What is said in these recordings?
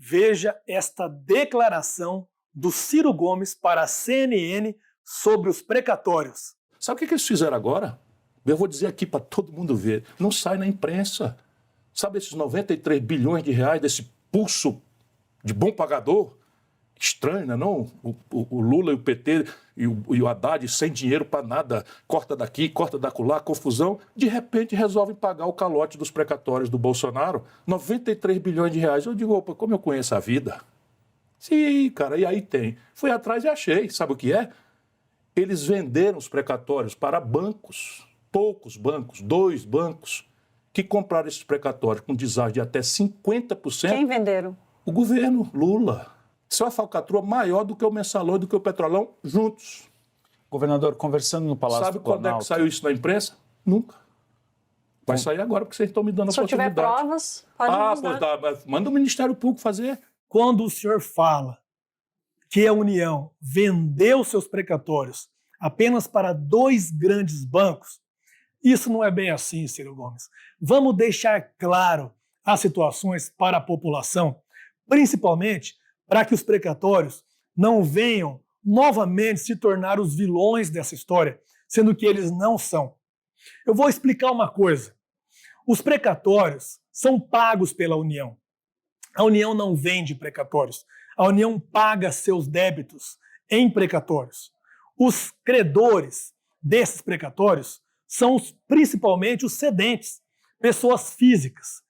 Veja esta declaração do Ciro Gomes para a CNN sobre os precatórios. Sabe o que eles fizeram agora? Eu vou dizer aqui para todo mundo ver. Não sai na imprensa. Sabe esses 93 bilhões de reais desse pulso de bom pagador? Estranho, né, não? O Lula e o PT e o Haddad sem dinheiro para nada. Corta daqui, corta dacolá, confusão. De repente resolvem pagar o calote dos precatórios do Bolsonaro. 93 bilhões de reais. Eu digo, opa, como eu conheço a vida? Sim, cara, e aí tem. Fui atrás e achei. Sabe o que é? Eles venderam os precatórios para bancos. Poucos bancos, 2 bancos, que compraram esses precatórios com deságio de até 50%. Quem venderam? O governo, Lula. Isso é uma falcatrua maior do que o Mensalão e do que o Petrolão juntos. Governador, conversando no Palácio Sabe do quando é que saiu isso na imprensa? Nunca. Vai sair agora porque vocês estão me dando a Se eu tiver oportunidade. provas, pode nos dar. Pois dá, mas manda o Ministério Público fazer. Quando o senhor fala que a União vendeu seus precatórios apenas para 2 grandes bancos, isso não é bem assim, Ciro Gomes. Vamos deixar claro as situações para a população, principalmente para que os precatórios não venham novamente se tornar os vilões dessa história, sendo que eles não são. Eu vou explicar uma coisa. Os precatórios são pagos pela União. A União não vende precatórios. A União paga seus débitos em precatórios. Os credores desses precatórios são principalmente os cedentes, pessoas físicas,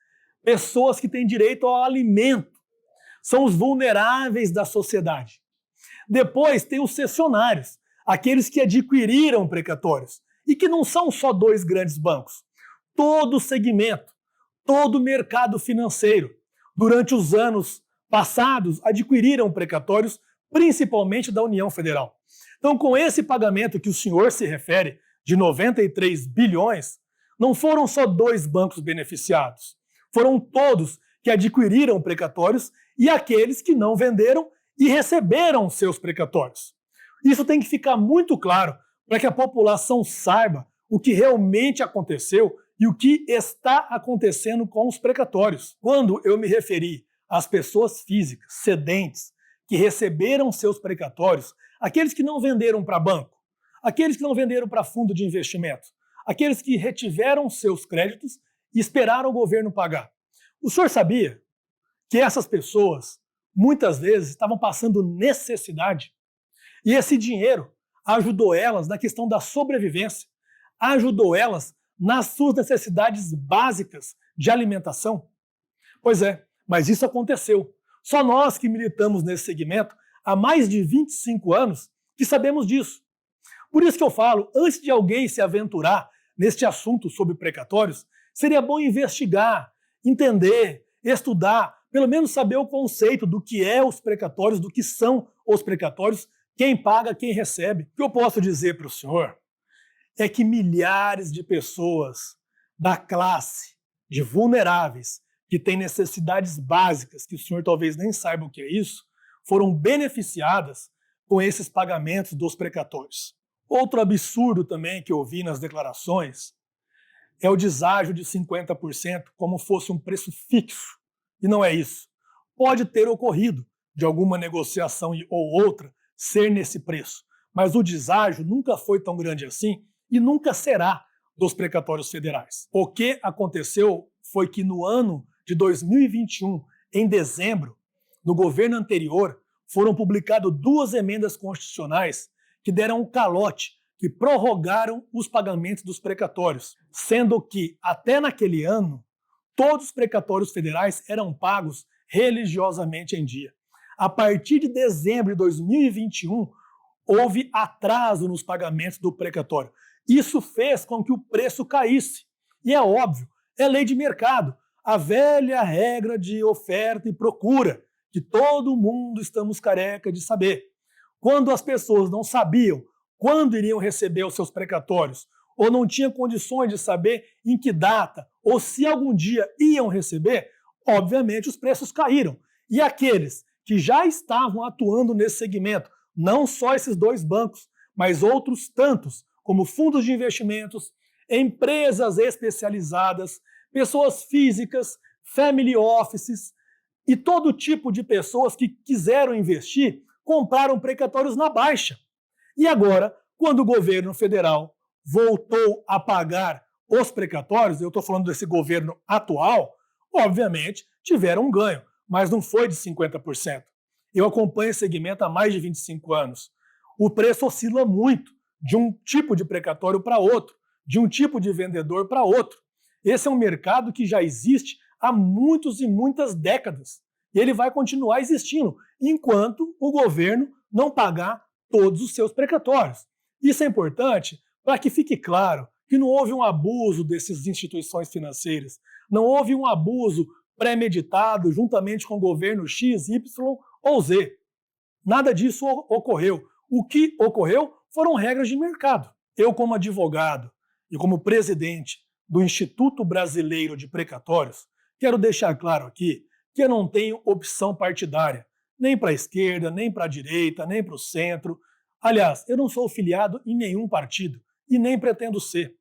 pessoas que têm direito ao alimento, são os vulneráveis da sociedade. Depois tem os cessionários, aqueles que adquiriram precatórios, e que não são só 2 grandes bancos. Todo o segmento, todo o mercado financeiro, durante os anos passados, adquiriram precatórios, principalmente da União Federal. Então, com esse pagamento que o senhor se refere, de 93 bilhões, não foram só 2 bancos beneficiados. Foram todos que adquiriram precatórios e aqueles que não venderam e receberam seus precatórios. Isso tem que ficar muito claro para que a população saiba o que realmente aconteceu e o que está acontecendo com os precatórios. Quando eu me referi às pessoas físicas, cedentes, que receberam seus precatórios, aqueles que não venderam para banco, aqueles que não venderam para fundo de investimento, aqueles que retiveram seus créditos e esperaram o governo pagar. O senhor sabia que essas pessoas, muitas vezes, estavam passando necessidade e esse dinheiro ajudou elas na questão da sobrevivência, ajudou elas nas suas necessidades básicas de alimentação? Pois é, mas isso aconteceu. Só nós que militamos nesse segmento há mais de 25 anos que sabemos disso. Por isso que eu falo, antes de alguém se aventurar neste assunto sobre precatórios, seria bom investigar, entender, estudar, pelo menos saber o conceito do que é os precatórios, do que são os precatórios, quem paga, quem recebe. O que eu posso dizer para o senhor é que milhares de pessoas da classe de vulneráveis, que têm necessidades básicas, que o senhor talvez nem saiba o que é isso, foram beneficiadas com esses pagamentos dos precatórios. Outro absurdo também que eu vi nas declarações é o deságio de 50% como fosse um preço fixo. E não é isso. Pode ter ocorrido de alguma negociação ou outra ser nesse preço, mas o deságio nunca foi tão grande assim e nunca será dos precatórios federais. O que aconteceu foi que no ano de 2021, em dezembro, no governo anterior, foram publicadas 2 emendas constitucionais que deram um calote, que prorrogaram os pagamentos dos precatórios, sendo que, até naquele ano, todos os precatórios federais eram pagos religiosamente em dia. A partir de dezembro de 2021, houve atraso nos pagamentos do precatório. Isso fez com que o preço caísse. E é óbvio, é lei de mercado, a velha regra de oferta e procura, que todo mundo estamos careca de saber. Quando as pessoas não sabiam quando iriam receber os seus precatórios, ou não tinham condições de saber em que data, ou se algum dia iam receber, obviamente os preços caíram. E aqueles que já estavam atuando nesse segmento, não só esses 2 bancos, mas outros tantos, como fundos de investimentos, empresas especializadas, pessoas físicas, family offices, E todo tipo de pessoas que quiseram investir compraram precatórios na baixa. E agora, quando o governo federal voltou a pagar os precatórios, eu estou falando desse governo atual, obviamente tiveram um ganho, mas não foi de 50%. Eu acompanho esse segmento há mais de 25 anos. O preço oscila muito de um tipo de precatório para outro, de um tipo de vendedor para outro. Esse é um mercado que já existe há muitas e muitas décadas. E ele vai continuar existindo enquanto o governo não pagar todos os seus precatórios. Isso é importante para que fique claro que não houve um abuso dessas instituições financeiras, não houve um abuso premeditado juntamente com o governo X, Y ou Z. Nada disso ocorreu. O que ocorreu foram regras de mercado. Eu, como advogado e como presidente do Instituto Brasileiro de Precatórios, quero deixar claro aqui que eu não tenho opção partidária, nem para a esquerda, nem para a direita, nem para o centro. Aliás, eu não sou filiado em nenhum partido e nem pretendo ser.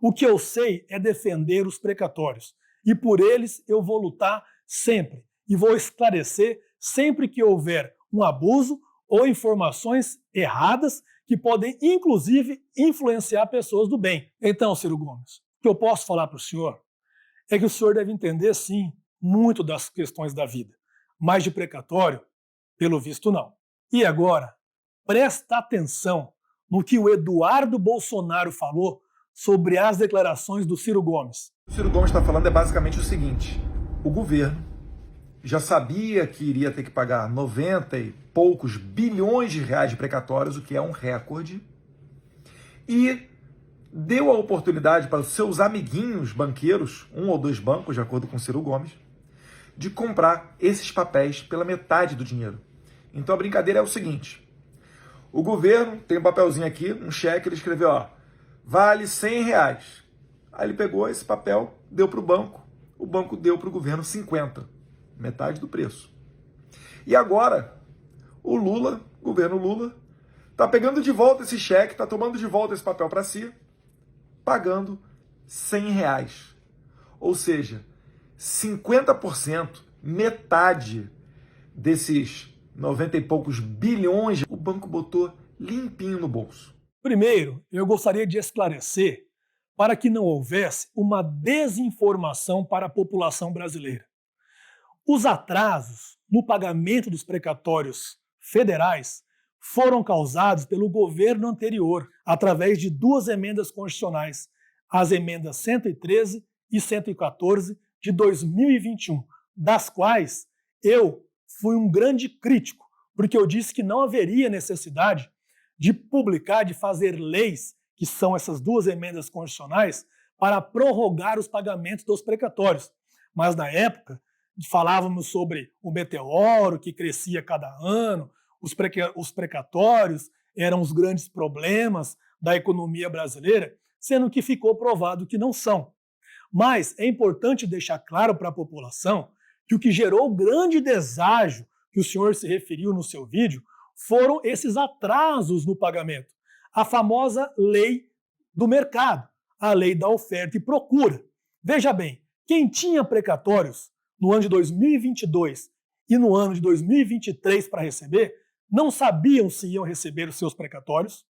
O que eu sei é defender os precatórios e por eles eu vou lutar sempre e vou esclarecer sempre que houver um abuso ou informações erradas que podem, inclusive, influenciar pessoas do bem. Então, Ciro Gomes, o que eu posso falar para o senhor é que o senhor deve entender, sim, muito das questões da vida, mas de precatório, pelo visto, não. E agora, presta atenção no que o Eduardo Bolsonaro falou sobre as declarações do Ciro Gomes. O Ciro Gomes está falando basicamente o seguinte: o governo já sabia que iria ter que pagar 90 e poucos bilhões de reais de precatórios, o que é um recorde, e deu a oportunidade para os seus amiguinhos banqueiros, um ou dois bancos, de acordo com o Ciro Gomes, de comprar esses papéis pela metade do dinheiro. Então a brincadeira é o seguinte: o governo tem um papelzinho aqui, um cheque, ele escreveu, ó, vale 100 reais. Aí ele pegou esse papel, deu para o banco deu para o governo 50, metade do preço. E agora, o Lula, o governo Lula, está pegando de volta esse cheque, está tomando de volta esse papel para si, pagando 100 reais. Ou seja, 50%, metade desses 90 e poucos bilhões, o banco botou limpinho no bolso. Primeiro, eu gostaria de esclarecer para que não houvesse uma desinformação para a população brasileira. Os atrasos no pagamento dos precatórios federais foram causados pelo governo anterior, através de duas emendas constitucionais, as emendas 113 e 114 de 2021, das quais eu fui um grande crítico, porque eu disse que não haveria necessidade de publicar, de fazer leis, que são essas duas emendas constitucionais, para prorrogar os pagamentos dos precatórios. Mas na época, falávamos sobre o meteoro que crescia cada ano, os precatórios eram os grandes problemas da economia brasileira, sendo que ficou provado que não são. Mas é importante deixar claro para a população que o que gerou o grande deságio que o senhor se referiu no seu vídeo foram esses atrasos no pagamento. A famosa lei do mercado, a lei da oferta e procura. Veja bem, quem tinha precatórios no ano de 2022 e no ano de 2023 para receber, não sabiam se iam receber os seus precatórios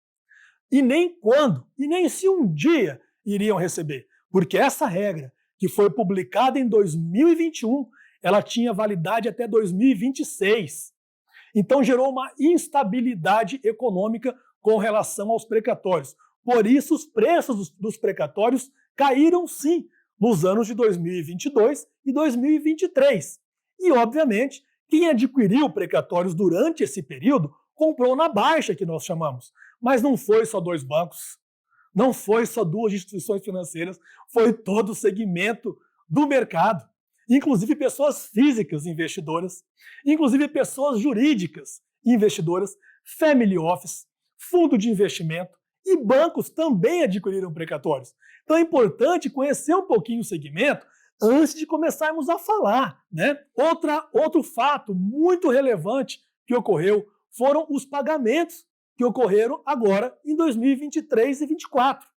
e nem quando, e nem se um dia iriam receber. Porque essa regra, que foi publicada em 2021, ela tinha validade até 2026. Então gerou uma instabilidade econômica com relação aos precatórios. Por isso os preços dos precatórios caíram sim nos anos de 2022 e 2023. E obviamente quem adquiriu precatórios durante esse período comprou na baixa, que nós chamamos. Mas não foi só dois bancos, não foi só duas instituições financeiras, foi todo o segmento do mercado. Inclusive pessoas físicas investidoras, inclusive pessoas jurídicas investidoras, family office, fundo de investimento e bancos também adquiriram precatórios. Então é importante conhecer um pouquinho o segmento antes de começarmos a falar, né? Outro fato muito relevante que ocorreu foram os pagamentos que ocorreram agora em 2023 e 2024.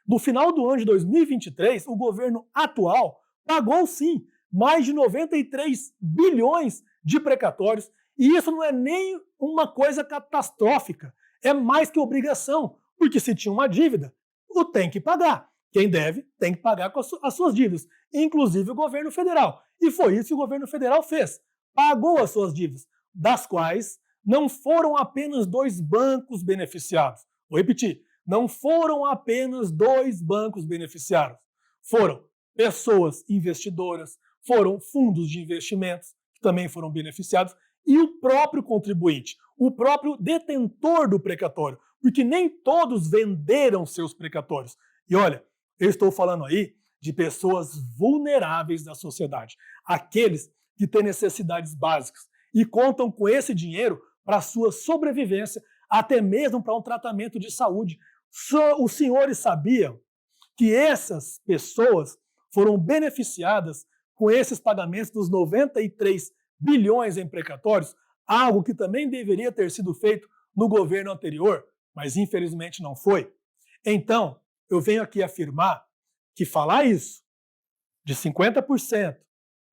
No final do ano de 2023, o governo atual pagou sim mais de 93 bilhões de precatórios, e isso não é nem uma coisa catastrófica, é mais que obrigação, porque se tinha uma dívida, o tem que pagar. Quem deve tem que pagar com as suas dívidas, inclusive o governo federal. E foi isso que o governo federal fez. Pagou as suas dívidas, das quais não foram apenas 2 bancos beneficiados. Vou repetir, não foram apenas 2 bancos beneficiados. Foram pessoas investidoras, foram fundos de investimentos que também foram beneficiados e o próprio contribuinte, o próprio detentor do precatório, porque nem todos venderam seus precatórios. E olha, eu estou falando aí de pessoas vulneráveis da sociedade, aqueles que têm necessidades básicas e contam com esse dinheiro para a sua sobrevivência, até mesmo para um tratamento de saúde. Os senhores sabiam que essas pessoas foram beneficiadas com esses pagamentos dos 93 bilhões em precatórios, algo que também deveria ter sido feito no governo anterior, mas infelizmente não foi? Então, eu venho aqui afirmar que falar isso, de 50%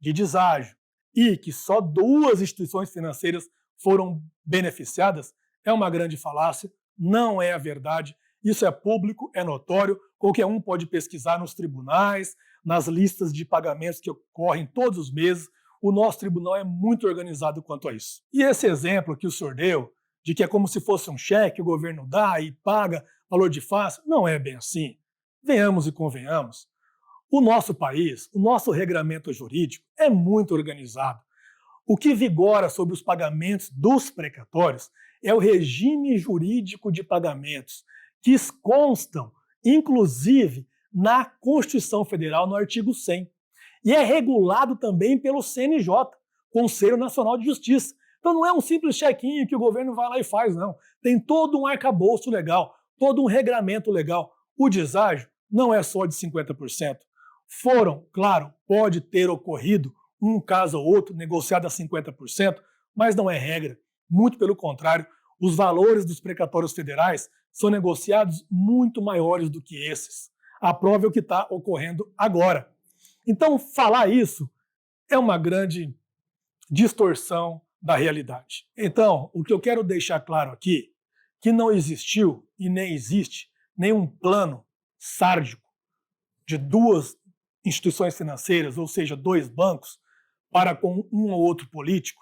de deságio, e que só 2 instituições financeiras foram beneficiadas, é uma grande falácia, não é a verdade. Isso é público, é notório, qualquer um pode pesquisar nos tribunais, nas listas de pagamentos que ocorrem todos os meses. O nosso tribunal é muito organizado quanto a isso. E esse exemplo que o senhor deu, de que é como se fosse um cheque, o governo dá e paga valor de face, não é bem assim. Venhamos e convenhamos. O nosso país, o nosso regramento jurídico é muito organizado. O que vigora sobre os pagamentos dos precatórios é o regime jurídico de pagamentos, que constam, inclusive, na Constituição Federal, no artigo 100. E é regulado também pelo CNJ, Conselho Nacional de Justiça. Então não é um simples chequinho que o governo vai lá e faz, não. Tem todo um arcabouço legal, todo um regramento legal. O deságio não é só de 50%. Foram, claro, pode ter ocorrido um caso ou outro negociado a 50%, mas não é regra. Muito pelo contrário, os valores dos precatórios federais são negociados muito maiores do que esses. A prova é o que está ocorrendo agora. Então, falar isso é uma grande distorção da realidade. Então, o que eu quero deixar claro aqui, que não existiu e nem existe nenhum plano sárdico de 2 instituições financeiras, ou seja, 2 bancos, para com um ou outro político,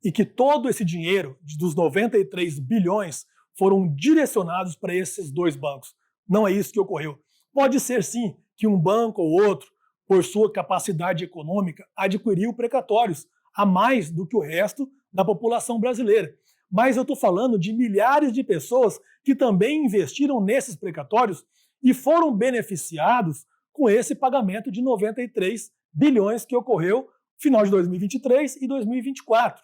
e que todo esse dinheiro dos 93 bilhões foram direcionados para esses 2 bancos. Não é isso que ocorreu. Pode ser sim que um banco ou outro, por sua capacidade econômica, adquiriu precatórios a mais do que o resto da população brasileira. Mas eu estou falando de milhares de pessoas que também investiram nesses precatórios e foram beneficiados com esse pagamento de 93 bilhões que ocorreu no final de 2023 e 2024.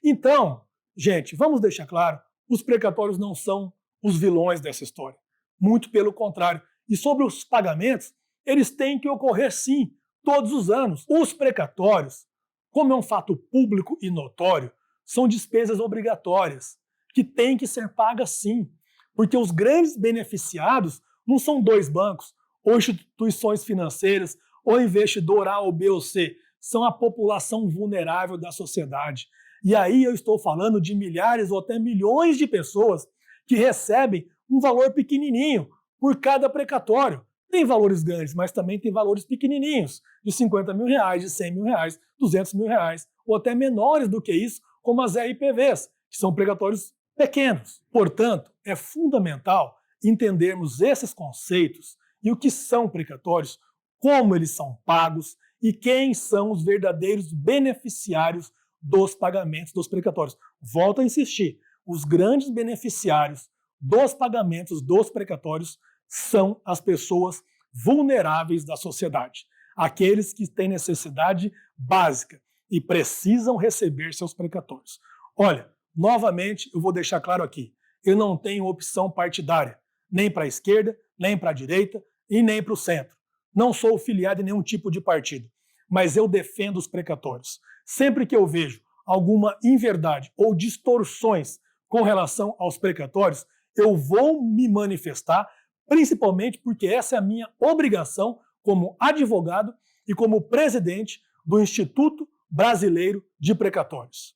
Então, gente, vamos deixar claro, os precatórios não são os vilões dessa história. Muito pelo contrário. E sobre os pagamentos, eles têm que ocorrer sim, todos os anos. Os precatórios, como é um fato público e notório, são despesas obrigatórias, que têm que ser pagas sim, porque os grandes beneficiados não são 2 bancos, ou instituições financeiras, ou investidor A ou B ou C, são a população vulnerável da sociedade. E aí eu estou falando de milhares ou até milhões de pessoas que recebem um valor pequenininho por cada precatório. Tem valores grandes, mas também tem valores pequenininhos, de 50 mil reais, de 100 mil reais, 200 mil reais, ou até menores do que isso, como as RPVs, que são precatórios pequenos. Portanto, é fundamental entendermos esses conceitos e o que são precatórios, como eles são pagos e quem são os verdadeiros beneficiários dos pagamentos dos precatórios. Volto a insistir, os grandes beneficiários dos pagamentos dos precatórios são as pessoas vulneráveis da sociedade, aqueles que têm necessidade básica e precisam receber seus precatórios. Olha, novamente eu vou deixar claro aqui, eu não tenho opção partidária, nem para a esquerda, nem para a direita e nem para o centro. Não sou filiado em nenhum tipo de partido, mas eu defendo os precatórios. Sempre que eu vejo alguma inverdade ou distorções com relação aos precatórios, eu vou me manifestar, principalmente porque essa é a minha obrigação como advogado e como presidente do Instituto Brasileiro de Precatórios.